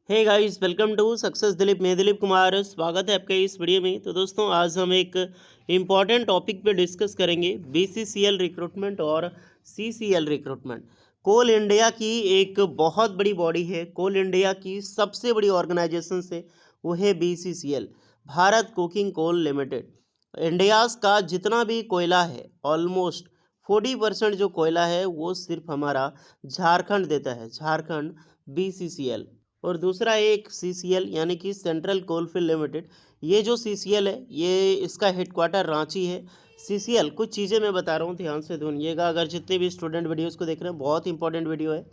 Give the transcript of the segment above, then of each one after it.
Hey guys, welcome to success Dilip. मैं दिलीप कुमार, स्वागत है आपका इस वीडियो में। तो दोस्तों, आज हम एक इम्पॉर्टेंट टॉपिक पे डिस्कस करेंगे बीसीसीएल रिक्रूटमेंट और सीसीएल रिक्रूटमेंट। कोल इंडिया की एक बहुत बड़ी बॉडी है, कोल इंडिया की सबसे बड़ी ऑर्गेनाइजेशन से वो है BCCL, Bharat coking coal limited. India's का जितना भी कोयला है, ऑलमोस्ट 40% जो कोयला है वो सिर्फ हमारा झारखंड देता है, झारखंड बीसीसीएल। और दूसरा एक सीसीएल यानी कि सेंट्रल कोलफील्ड लिमिटेड। ये जो सीसीएल है, ये इसका हेडक्वार्टर रांची है। सीसीएल कुछ चीज़ें मैं बता रहा हूँ, ध्यान से सुनिएगा। अगर जितने भी स्टूडेंट वीडियोस को देख रहे हैं, बहुत इंपॉर्टेंट वीडियो है।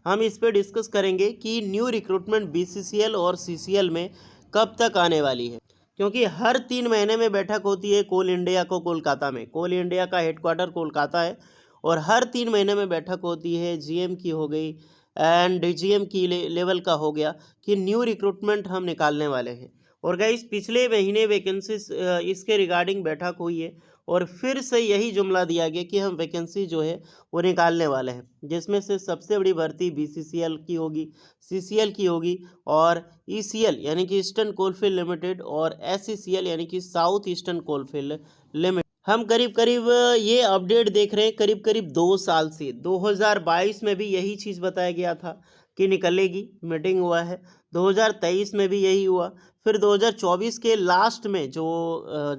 हम इस पे डिस्कस करेंगे कि न्यू रिक्रूटमेंट बीसीसीएल और सीसीएल में कब तक आने वाली है, क्योंकि हर 3 महीने में बैठक होती है कोल इंडिया को कोलकाता में। कोल इंडिया का हेडक्वार्टर कोलकाता है और हर 3 महीने में बैठक होती है। जीएम की हो गई एंड डीजीएम की लेवल का हो गया कि न्यू रिक्रूटमेंट हम निकालने वाले हैं। और गाइस, पिछले महीने वैकेंसीज इसके रिगार्डिंग बैठक हुई है और फिर से यही जुमला दिया गया कि हम वैकेंसी जो है वो निकालने वाले हैं, जिसमें से सबसे बड़ी भर्ती बीसीसीएल की होगी, सीसीएल की होगी और ईसीएल यानी कि ईस्टर्न कोलफील्ड लिमिटेड और एसईसीएल यानी कि साउथ ईस्टर्न कोलफील्ड लिमिटेड। हम करीब करीब ये अपडेट देख रहे हैं करीब करीब 2 साल से। 2022 में भी यही चीज़ बताया गया था कि निकलेगी, मीटिंग हुआ है। 2023 में भी यही हुआ। फिर 2024 के लास्ट में जो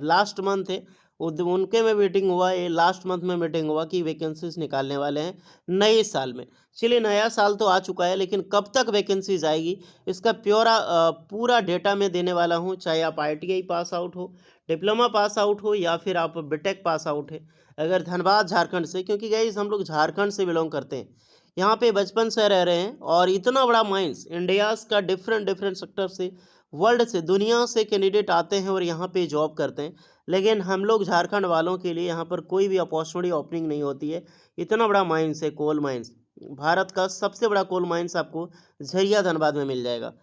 लास्ट मंथ है उनके में मीटिंग हुआ, ये लास्ट मंथ में मीटिंग हुआ कि वैकेंसीज निकालने वाले हैं नए साल में। चलिए, नया साल तो आ चुका है, लेकिन कब तक वैकेंसीज आएगी इसका पूरा डेटा मैं देने वाला हूँ। चाहे आप आईटीआई पास आउट हो, डिप्लोमा पास आउट हो या फिर आप बीटेक पास आउट है, अगर धनबाद झारखंड से, क्योंकि गाइस हम लोग झारखंड से बिलोंग करते हैं, यहाँ पे बचपन से रह रहे हैं। और इतना बड़ा माइंस इंडियाज़ का डिफरेंट डिफरेंट सेक्टर से, वर्ल्ड से, दुनिया से कैंडिडेट आते हैं और यहाँ पे जॉब करते हैं। लेकिन हम लोग झारखंड वालों के लिए यहाँ पर कोई भी अपॉर्चुनिटी ओपनिंग नहीं होती है। इतना बड़ा माइंस है कोल माइंस, भारत का सबसे बड़ा कोल माइंस आपको झरिया धनबाद में मिल जाएगा।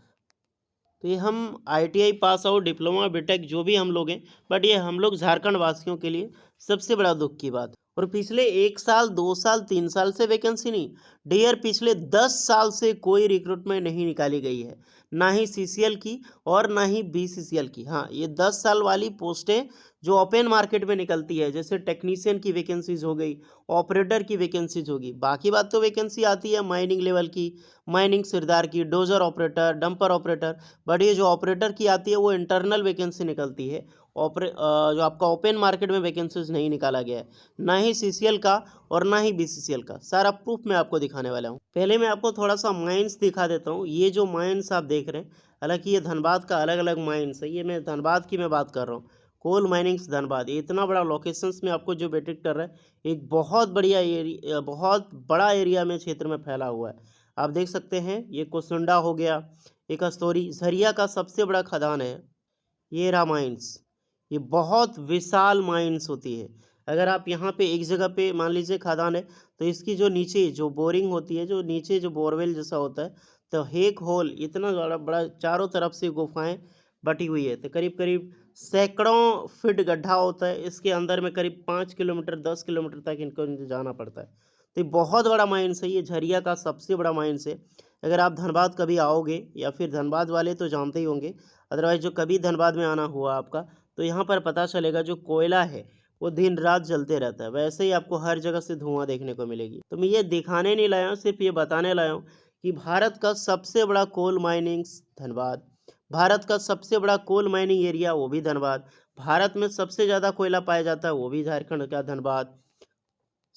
तो ये हम ITI pass out, diploma, BTech जो भी हम लोग हैं, बट ये हम लोग झारखंड वासियों के लिए सबसे बड़ा दुख की बात। और पिछले 1 साल, 2 साल, 3 साल से वैकेंसी नहीं, डियर पिछले 10 साल से कोई रिक्रूटमेंट नहीं निकाली गई है, ना ही सीसीएल की और ना ही बीसीसीएल की। हाँ, ये 10 साल वाली पोस्टें जो ओपन मार्केट में निकलती है, जैसे टेक्नीशियन की वैकेंसीज हो गई, ऑपरेटर की वैकेंसीज होगी। बाकी बात तो वैकेंसी आती है माइनिंग लेवल की, माइनिंग सरदार की, dozer operator, dumper operator. But ये जो ऑपरेटर की आती है वो इंटरनल वैकेंसी निकलती है। जो आपका ओपन मार्केट में वैकेंसीज नहीं निकाला गया है, ना ही सीसीएल का और ना ही बीसीसीएल का। सारा प्रूफ मैं आपको दिखाने वाला हूँ। पहले मैं आपको थोड़ा सा माइंस दिखा देता हूँ। ये जो माइंस आप देख रहे हैं, हालांकि ये धनबाद का अलग अलग माइंस है, ये मैं धनबाद की मैं बात कर रहा हूँ। कोल माइनिंग्स धनबाद, ये इतना बड़ा लोकेशंस में आपको जो बेटिक कर रहा है, एक बहुत बढ़िया एरिया, बहुत बड़ा एरिया में, क्षेत्र में फैला हुआ है। आप देख सकते हैं, ये कोसुंडा हो गया, एक अस्तौरी, झरिया का सबसे बड़ा खदान है ये रहा माइंस। ये बहुत विशाल माइंस होती है। अगर आप यहाँ पे एक जगह पे मान लीजिए खदान है, तो इसकी जो नीचे जो बोरिंग होती है, जो नीचे जो बोरवेल जैसा होता है, तो एक होल इतना बड़ा बड़ा, चारों तरफ से गुफाएं बटी हुई है। तो करीब करीब सैकड़ों फीट गड्ढा होता है इसके अंदर में, करीब 5 किलोमीटर 10 किलोमीटर तक इनको जाना पड़ता है। तो ये बहुत बड़ा माइंस है, ये झरिया का सबसे बड़ा माइंस है। अगर आप धनबाद कभी आओगे, या फिर धनबाद वाले तो जानते ही होंगे, अदरवाइज जो कभी धनबाद में आना हुआ आपका, तो यहाँ पर पता चलेगा जो कोयला है वो दिन रात जलते रहता है। वैसे ही आपको हर जगह से धुआं देखने को मिलेगी। तो मैं ये दिखाने नहीं लाया हूँ, सिर्फ ये बताने लाया हूँ कि भारत का सबसे बड़ा कोल माइनिंग्स धनबाद, भारत का सबसे बड़ा कोल माइनिंग एरिया वो भी धनबाद, भारत में सबसे ज़्यादा कोयला पाया जाता है वो भी झारखंड का धनबाद।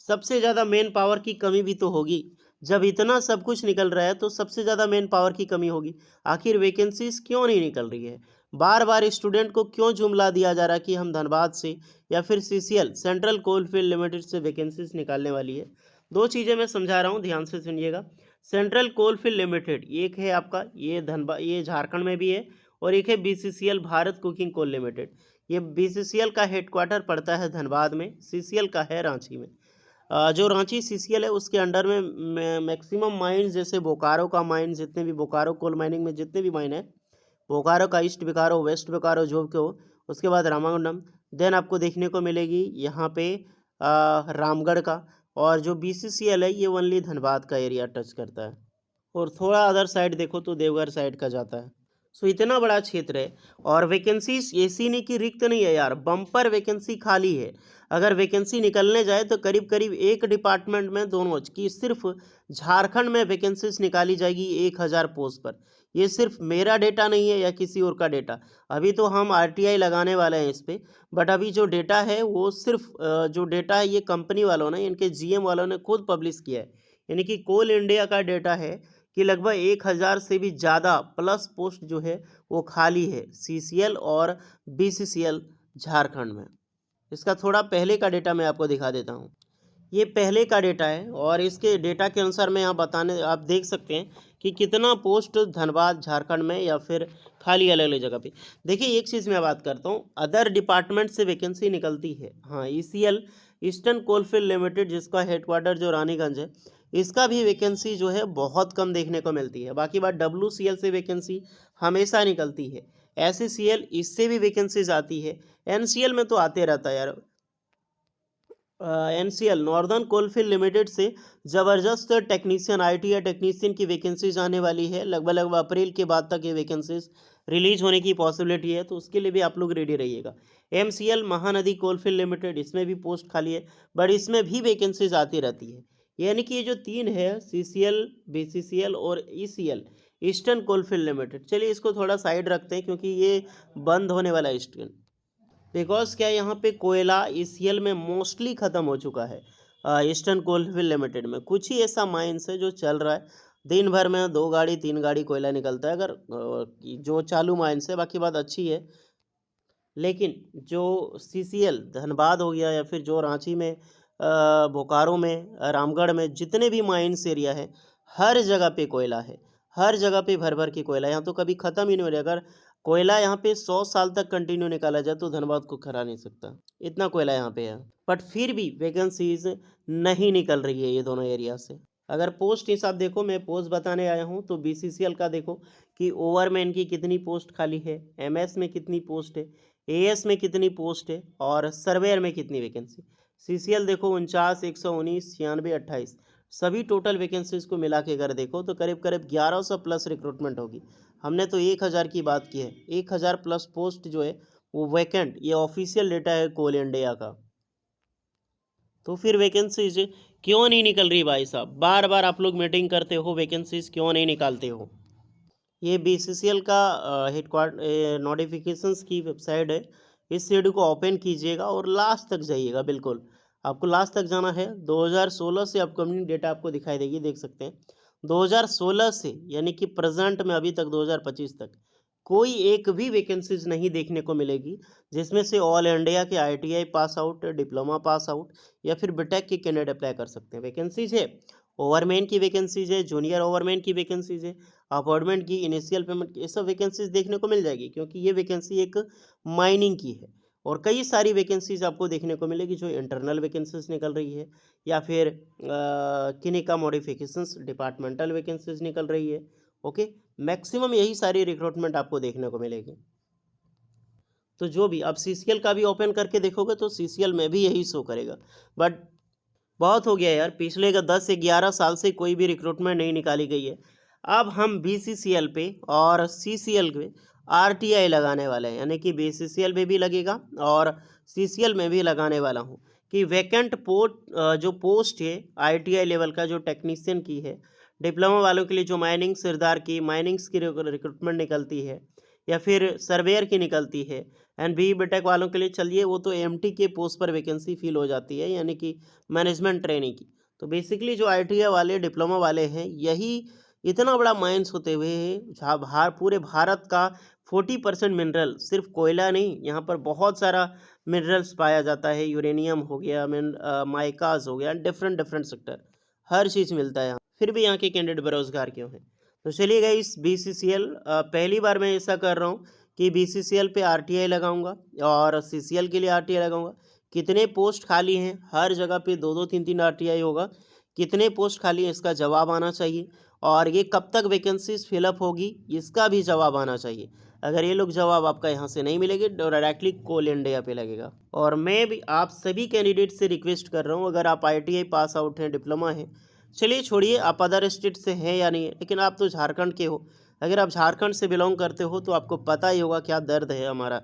सबसे ज़्यादा मेन पावर की कमी भी तो होगी। जब इतना सब कुछ निकल रहा है तो सबसे ज़्यादा मेन पावर की कमी होगी। आखिर वैकेंसीज क्यों नहीं निकल रही है? बार बार स्टूडेंट को क्यों जुमला दिया जा रहा है कि हम धनबाद से या फिर सीसीएल, सेंट्रल कोलफील्ड लिमिटेड से वैकेंसीज निकालने वाली है? दो चीज़ें मैं समझा रहा हूँ, ध्यान से सुनिएगा। सेंट्रल कोलफील्ड लिमिटेड एक है आपका, ये धनबाद, ये झारखंड में भी है। और एक है BCCL, Bharat cooking coal limited. ये बीसीसीएल का हेडक्वार्टर पड़ता है धनबाद में, सीसीएल का है रांची में। जो रांची सीसीएल है उसके अंडर में मैक्सिमम माइंस, जैसे बोकारो का माइन, जितने भी बोकारो कोल माइनिंग में जितने भी माइन है, बोकारो का, ईस्ट बोकारो, वेस्ट बोकारो, जो को, उसके बाद रामागुंडम, देन आपको देखने को मिलेगी यहाँ पे रामगढ़ का। और जो बीसीसीएल है ये ओनली धनबाद का एरिया टच करता है। और थोड़ा अदर साइड देखो तो देवघर साइड का जाता है। सो इतना बड़ा क्षेत्र है और वैकेंसीज ऐसी नहीं कि रिक्त नहीं है यार, बम्पर वैकेंसी खाली है। अगर वैकेंसी निकलने जाए तो करीब करीब एक डिपार्टमेंट में दोनों की सिर्फ झारखंड में वैकेंसीज निकाली जाएगी 1000 पोस्ट पर। ये सिर्फ मेरा डेटा नहीं है या किसी और का डेटा। अभी तो हम आरटीआई लगाने वाले हैं इस पे, बट अभी जो डेटा है वो सिर्फ जो डेटा है ये कंपनी वालों ने, इनके जीएम वालों ने खुद पब्लिश किया है। यानी कि कोल इंडिया का डेटा है कि लगभग 1000 से भी ज़्यादा प्लस पोस्ट जो है वो खाली है सीसीएल और बीसीसीएल झारखंड में। इसका थोड़ा पहले का डेटा मैं आपको दिखा देता हूँ। ये पहले का डेटा है और इसके डेटा के अनुसार मैं यहाँ बताने आप देख सकते हैं कि कितना पोस्ट धनबाद झारखंड में या फिर खाली अलग अलग जगह पे। देखिए एक चीज़ मैं बात करता हूँ, अदर डिपार्टमेंट से वैकेंसी निकलती है। हाँ, ईसीएल ईस्टर्न कोलफील्ड लिमिटेड जिसका हेडक्वार्टर जो रानीगंज है, इसका भी वैकेंसी जो है बहुत कम देखने को मिलती है। बाकी बात WCL से वैकेंसी हमेशा निकलती है, SCCL इससे भी वैकेंसीज आती है, NCL में तो आते रहता है यार। NCL नॉर्दर्न कोलफील्ड लिमिटेड से ज़बरदस्त टेक्नीशियन ITI टेक्नीशियन की वैकेंसीज आने वाली है। लगभग अप्रैल के बाद तक ये वैकेंसीज रिलीज होने की पॉसिबिलिटी है, तो उसके लिए भी आप लोग रेडी रहिएगा। MCL महानदी कोलफील्ड लिमिटेड, इसमें भी पोस्ट खाली है बट इसमें भी वैकेंसीज आती रहती है। यानी कि ये जो तीन है CCL, BCCL और ECL ईस्टर्न कोलफील्ड लिमिटेड, चलिए इसको थोड़ा साइड रखते हैं क्योंकि ये बंद होने वाला है ईस्टर्न। बिकॉज क्या यहाँ पे कोयला ईसीएल में मोस्टली ख़त्म हो चुका है। ईस्टर्न कोलफील्ड लिमिटेड में कुछ ही ऐसा माइंस है जो चल रहा है, दिन भर में 2 गाड़ी 3 गाड़ी कोयला निकलता है अगर जो चालू माइंस है, बाकी बात अच्छी है। लेकिन जो सीसीएल धनबाद हो गया या फिर जो रांची में बोकारो में रामगढ़ में जितने भी माइंस एरिया है, हर जगह पे कोयला है, हर जगह पे भर भर के कोयला। यहाँ तो कभी ख़त्म ही नहीं हो रहा। अगर कोयला यहाँ पे 100 साल तक कंटिन्यू निकाला जाए तो धनबाद को खरा नहीं सकता, इतना कोयला यहाँ पे है। बट फिर भी वैकेंसीज नहीं निकल रही है ये दोनों एरिया से। अगर पोस्ट हिसाब देखो, मैं पोस्ट बताने आया हूँ तो BCCL का देखो कि ओवरमैन की कितनी पोस्ट खाली है, MS में कितनी पोस्ट है, AS में कितनी पोस्ट है और सर्वेयर में कितनी वैकेंसी। CCL देखो 49, 119, 96, 28, सभी टोटल वैकेंसीज को मिला के अगर देखो तो करीब करीब 1100 प्लस रिक्रूटमेंट होगी। हमने तो 1000 की बात की है, 1000 प्लस पोस्ट जो है वो वैकेंट, ये ऑफिशियल डेटा है कोल इंडिया का। तो फिर वैकेंसीज क्यों नहीं निकल रही भाई साहब? बार बार आप लोग मीटिंग करते हो, वैकेंसीज क्यों नहीं निकालते हो? ये BCCL का हेडक्वार्टर नोटिफिकेशंस की वेबसाइट है, इस शेड्यूल को ओपन कीजिएगा और लास्ट तक जाइएगा। बिल्कुल आपको लास्ट तक जाना है। 2016 से अपकमिंग डेटा आपको दिखाई देगी, देख सकते हैं 2016 से, यानी कि प्रेजेंट में अभी तक 2025 तक कोई एक भी वैकेंसीज नहीं देखने को मिलेगी जिसमें से ऑल इंडिया के ITI पास आउट, डिप्लोमा पास आउट या फिर बीटेक के कैंडिडेट अप्लाई कर सकते हैं। वैकेंसीज है, ओवरमैन की वैकेंसीज है, जूनियर ओवरमैन की वैकेंसीज है, अपॉइंटमेंट की, इनिशियल पेमेंट की, ये सब वैकेंसीज देखने को मिल जाएगी क्योंकि ये वैकेंसी एक माइनिंग की है। और कई सारी वैकेंसीज आपको देखने को मिलेगी जो इंटरनल वैकेंसीज निकल रही है या फिर किन्हीं का मॉडिफिकेशंस डिपार्टमेंटल वैकेंसीज निकल रही है। ओके, मैक्सिमम यही सारी रिक्रूटमेंट आपको देखने को मिलेगी। तो जो भी आप CCL का भी ओपन करके देखोगे तो CCL में भी यही शो करेगा। बट बहुत हो गया यार, पिछले का 10 से 11 साल से कोई भी रिक्रूटमेंट नहीं निकाली गई है। अब हम BCCL पे और CCL पे RTI लगाने वाले हैं, यानी कि BCCL में भी लगेगा और CCL में भी लगाने वाला हूँ कि वैकेंट जो पोस्ट है ITI लेवल का जो टेक्नीशियन की है, डिप्लोमा वालों के लिए जो माइनिंग सिरदार की माइनिंग्स की रिक्रूटमेंट निकलती है या फिर सर्वेयर की निकलती है, एंड BTech वालों के लिए चलिए वो तो MT के पोस्ट पर वैकेंसी फिल हो जाती है, यानी कि मैनेजमेंट ट्रेनिंग की। तो बेसिकली जो ITI वाले डिप्लोमा वाले हैं, यही इतना बड़ा माइंस होते हुए जहाँ पूरे भारत का 40% मिनरल, सिर्फ कोयला नहीं, यहाँ पर बहुत सारा मिनरल्स पाया जाता है। यूरेनियम हो गया, माइकाज हो गया, डिफरेंट डिफरेंट सेक्टर, हर चीज़ मिलता है यहाँ। फिर भी यहाँ के कैंडिडेट बेरोजगार क्यों हैं? तो चलिए गाइस, BCCL पहली बार मैं ऐसा कर रहा हूँ कि BCCL पे RTI लगाऊंगा और CCL के लिए RTI लगाऊंगा। कितने पोस्ट खाली हैं? हर जगह पे 2-2 3-3 RTI होगा। कितने पोस्ट खाली हैं इसका जवाब आना चाहिए, और ये कब तक वैकेंसीज फिलअप होगी इसका भी जवाब आना चाहिए। अगर ये लोग जवाब आपका यहाँ से नहीं मिलेंगे तो डायरेक्टली कोल इंडिया पे लगेगा। और मैं भी आप सभी कैंडिडेट से रिक्वेस्ट कर रहा हूँ, अगर आप ITI पास आउट हैं, डिप्लोमा है, चलिए छोड़िए आप अदर स्टेट से हैं या नहीं है, लेकिन आप तो झारखंड के हो। अगर आप झारखंड से बिलोंग करते हो तो आपको पता ही होगा क्या दर्द है हमारा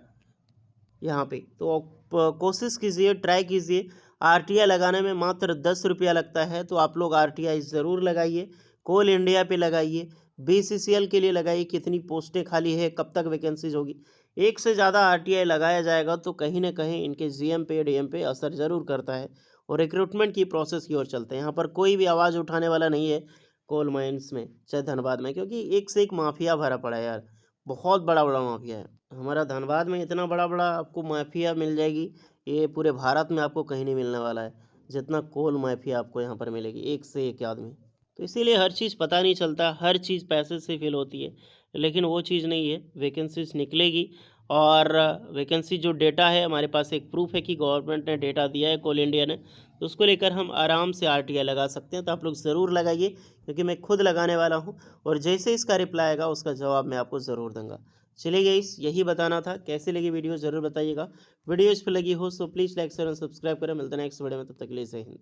यहाँ पे। तो आप कोशिश कीजिए, ट्राई कीजिए। आरटीआई लगाने में मात्र 10 रुपया लगता है, तो आप लोग आरटीआई ज़रूर लगाइए। कोल इंडिया पे लगाइए, बीसीसीएल के लिए लगाइए। कितनी पोस्टें खाली है, कब तक वैकेंसीज होगी। एक से ज़्यादा आरटीआई लगाया जाएगा तो कहीं ना कहीं इनके जीएम पे डीएम पे असर ज़रूर करता है और रिक्रूटमेंट की प्रोसेस की ओर चलते हैं। यहाँ पर कोई भी आवाज़ उठाने वाला नहीं है कोल माइंस में, चाहे धनबाद में, क्योंकि एक से एक माफिया भरा पड़ा है यार। बहुत बड़ा बड़ा माफिया है। हमारा धनबाद में इतना बड़ा बड़ा आपको माफिया मिल जाएगी, ये पूरे भारत में आपको कहीं नहीं मिलने वाला है जितना कोल माफिया आपको यहाँ पर मिलेगी, एक से एक आदमी। तो इसीलिए हर चीज़ पता नहीं चलता, हर चीज़ पैसे से फिल होती है, लेकिन वो चीज़ नहीं है। वैकेंसीज निकलेगी और वैकेंसी जो डेटा है हमारे पास एक प्रूफ है कि गवर्नमेंट ने डेटा दिया है, कोल इंडिया ने, तो उसको लेकर हम आराम से आरटीआई लगा सकते हैं। तो आप लोग ज़रूर लगाइए, क्योंकि मैं खुद लगाने वाला हूँ और जैसे इसका रिप्लाई आएगा उसका जवाब मैं आपको ज़रूर दूंगा। चलिए गाइस, यही बताना था। कैसी लगी वीडियो ज़रूर बताइएगा। वीडियो इस पर लगी हो सो प्लीज़ लाइक शेयर और सब्सक्राइब करें। मिलते हैं नेक्स्ट वीडियो में, तब तक के लिए जय हिंद।